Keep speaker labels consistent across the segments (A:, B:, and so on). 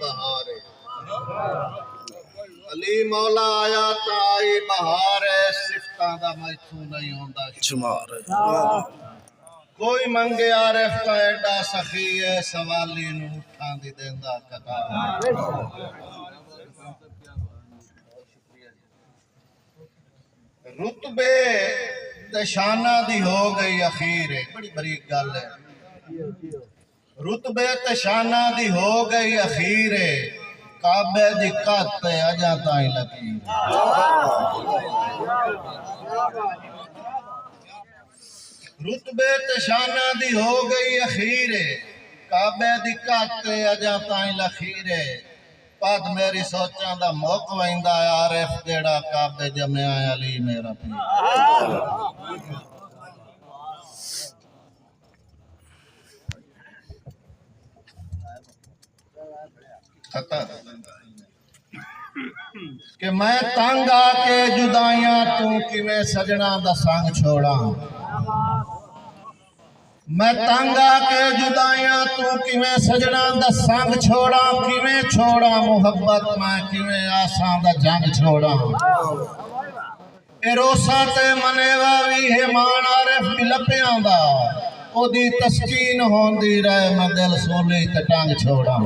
A: बहार अली मौला आया ताई बहार सिफतां दा मैथों नहीं होंदा शुमार कोई मंगे आरिफ का एडा सखी है सवाली नूं उठां दी देंदा कतार रुतबे ते शाना दी हो गई अखीर है बड़ी बड़ी गल है रुतबे ते शाना दी हो गई अखीर है काबे दी कत अजा ताई लकीर रुतबे ते शाना दी हो गई अखीर है काबे दी कत अजा ताई लकीर है पद मेरी सोचां दा मुक वैंदा आरिफ जेड़ा काबे जमया अली मेरा पीर कि मैं तंग आके जुदाइयां तू किवें सजना दा संग छोड़ा मैं तंग आके जुदाइयां तू किवें सजना दा संग छोड़ा किवें छोड़ा मुहब्बत मैं किवें आसां दा जंग छोड़ा एरोसा ते मनेवा भी हेमान आरिफ बिलपियां दा ओदी तस्कीन होंदी रहे मैं दिल सोली ते टंग छोड़ा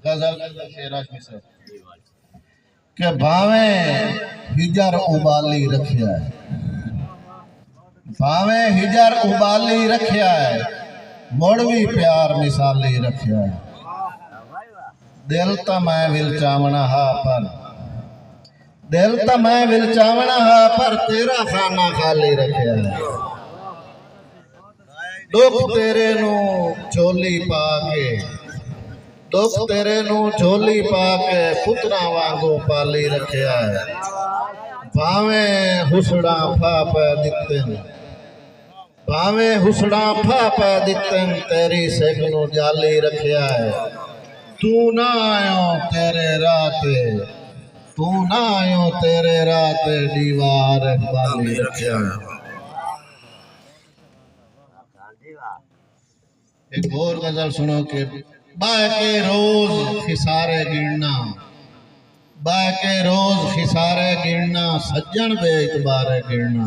A: गजल के भावे हिजर उबाली रखिया है भावे हिजर उबाली रखिया है मुड़ भी प्यार मिसाली रखिया है दिल तो मैं विल चावना हा पर दिल तो मैं विल चावना हा पर तेरा खाना खाली रखिया है दुख तेरे नू झोली पा के दुख तेरे नू झोली पा के पुत्रा वांगू पाली रखिया है भावे हुसड़ा फा पै दिते भावे हुसड़ा फा पै दिते तेरी सिख नू जाली रखिया है तू ना आयो तेरे राते तू ना आयो तेरे राते दीवार बाली रखिया है। एक और गजल सुनो के बाके रोज खिसारे गिरना बाके रोज खिसारे गिरना सज्जन बे इतबारे गिरना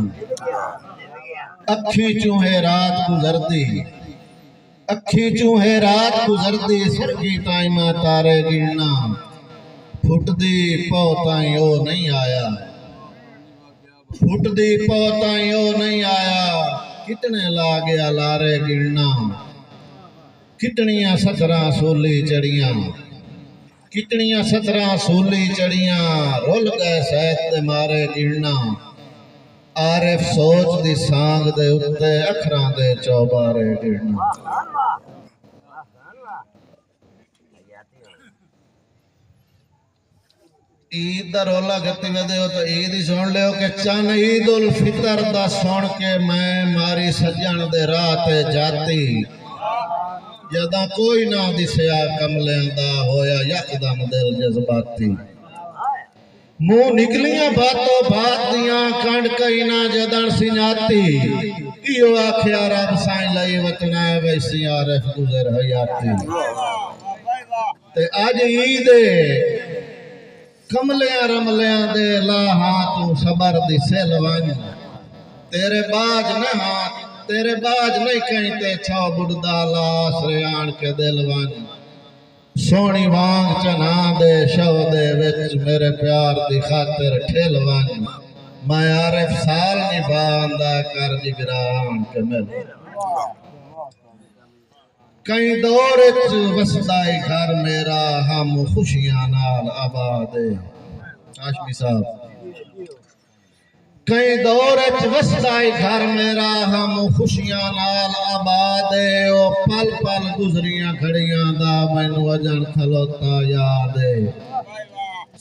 A: अखी चूहे रात गुजरती अखी चूहे रात गुजरती सरगी टाइमा तारे गिरना फुटदी पौ ताई ओ नहीं आया फुटदी पौ ताई ओ नहीं आया कितने ला गया लारे गिरना कितनियां सतरा सोली चढ़ियां कितनियां सतरा सोली चढ़ियां रुल गए सैत दे मारे गिरना आरिफ सोच दी सांग दे उत्ते अखरां दे चौबारे गिरना ईद दा रोला गति वदे हो तो ईद ही सुन लियो कि चन ईद उल फितर दा सुन के मैं मारी सज्जन दे राह ते जाती जदा कोई ना दिसया कमलियां दा होया यकदम दिल जज्बाती मुंह निकलियां बातों बात दियां कंड कई ना जदन सिंजाती इहो आखिया रब साईं लई वतना वैसी आरिफ गुजर हयाती ते अज ईद कमलियां रमलियां दे ला हाथ तू सबर दी सिल वन तेरे बाज न हाथ तेरे बाज नहीं कहीं ते छो बुढ़दा लास आन के दिल वन सोनी वांग चना दे शव दे विच मेरे प्यार दी खातिर ठिल वन मैं आरिफ साल निभांदा कर जिगरान के मिल कई दौर च वसदाई घर मेरा हम खुशियां नाल आबाद हाशमी साहब कई दौर च वसदाई घर मेरा हम खुशियां नाल आबाद ओ पल पल गुजरियां घड़ियां दा मैनू अजन खलोता याद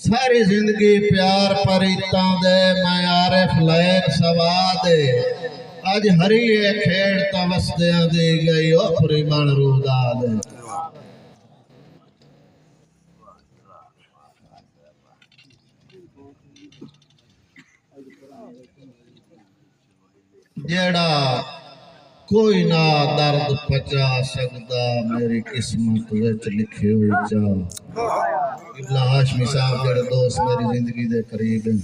A: सारी जिंदगी प्यार परीतां दे मैं आरिफ लैक सवाद अज हरी खेड़ ता वसदियां दी गई ओपरी बन रूदाद जेड़ा कोई ना दर्द पचा सकदा मेरी किस्मत विच लिखे हुई चा। इब्ला हाशमी साहब जेड़े दोस्त मेरी जिंदगी दे करीब हैं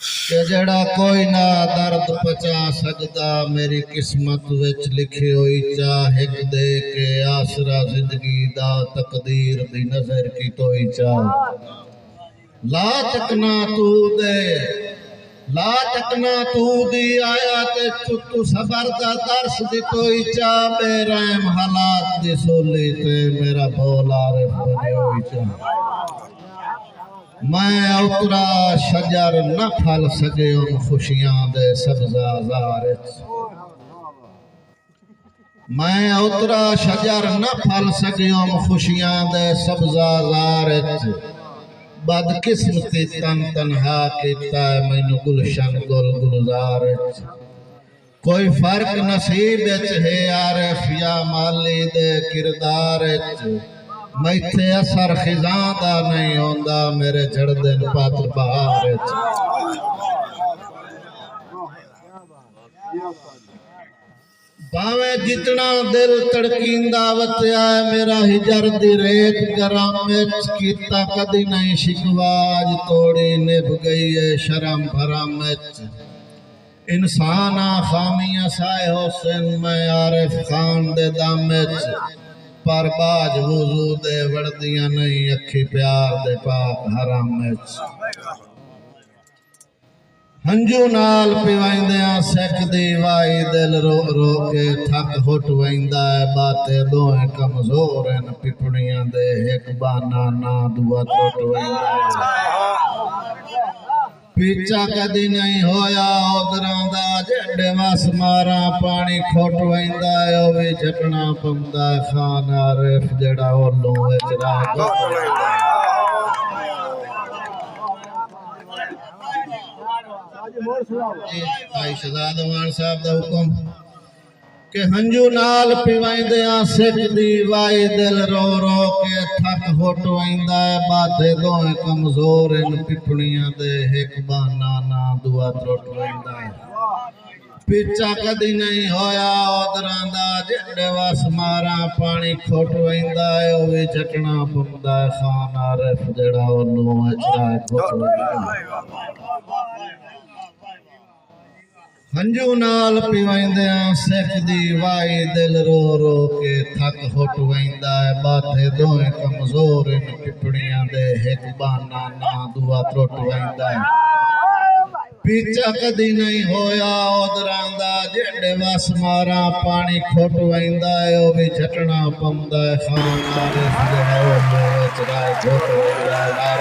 A: कि जेड़ा कोई ना दर्द पचा सकदा मेरी किस्मत विच लिखे हुई चा। हिक दे के आसरा जिंदगी दा तकदीर दी नजर की तोई चा। ला तकना तू दी आया ते तू सबर दा दर्श दी तोई चा। बेरहम हालात दी सोली ते मेरा भोला आरिफ बने होई चा। मैं उतरा शजर न फल सके उन खुशियां दे सब्ज़ाज़ार मैं उतरा शजर न फल सके उन खुशियां दे सब्ज़ाज़ार बदकिस्मती तन तनहा कीता मैनू गुलशन गुल गुलजार कोई फर्क नसीब है आरिफ या माली दे किरदार मैथे असर खिजां दा नहीं होंदा मेरे झड़दे पत बहार भावे जितना दिल तड़कींदा वत्या मेरा हिजर दी रेत गरम विच कीता कदी नहीं शिकवाज तोड़ी निभ गई है शर्म भरम विच इंसाना खामियां साए हुसैन मैं आरिफ खान दे दम विच पर बाज वुजू दे वड़दियां नहीं अखी प्यार दे पाक हराम विच हंजू नाल पिवाइंदियां सकदी वाई दिल रो रो के थक हुट वैंदा है बाते दोए कमजोर हैं पिपड़ियां दे एक बाना ना दुआ टुट वैंदा है पीछा कदी नहीं होया उधरां दा जेड़े वस मारा पानी खोट वैंदा है ओ वी झटना पौंदा है खान आरिफ जेड़ा ओलों विच राह भाई शहजाद मान साहब दा हुक्म के हंजू नाल पिवाइंदियां सिकदी वाई दिल रो रो के थक हुट वैंदा है बाधे दोए कमजोर इन पिपणियां दे एक बहाना ना दुआ त्रुट वैंदा है पीछा कदी नहीं होया उधरां दा जेड़े वस मारा पानी खोट वैंदा है ओ वी झटना पौंदा है खान आरिफ जेड़ा ओनू अचरा खोट वैंदा हंजू नाल पिवाइंदियां सिकदी वाई दिल रो रो के थक हुट वैंदा है बाथे दोए कमजोर इन पिपड़ियां दे एक बहाना ना दुआ त्रुट वैंदा है पीछा कदी नहीं होया उधरां दा जेड़े वस मारा पानी खोट वैंदा है ओ वी झटना पौंदा है खान आरिफ जेड़ा ओ चराए खोट वैंदा है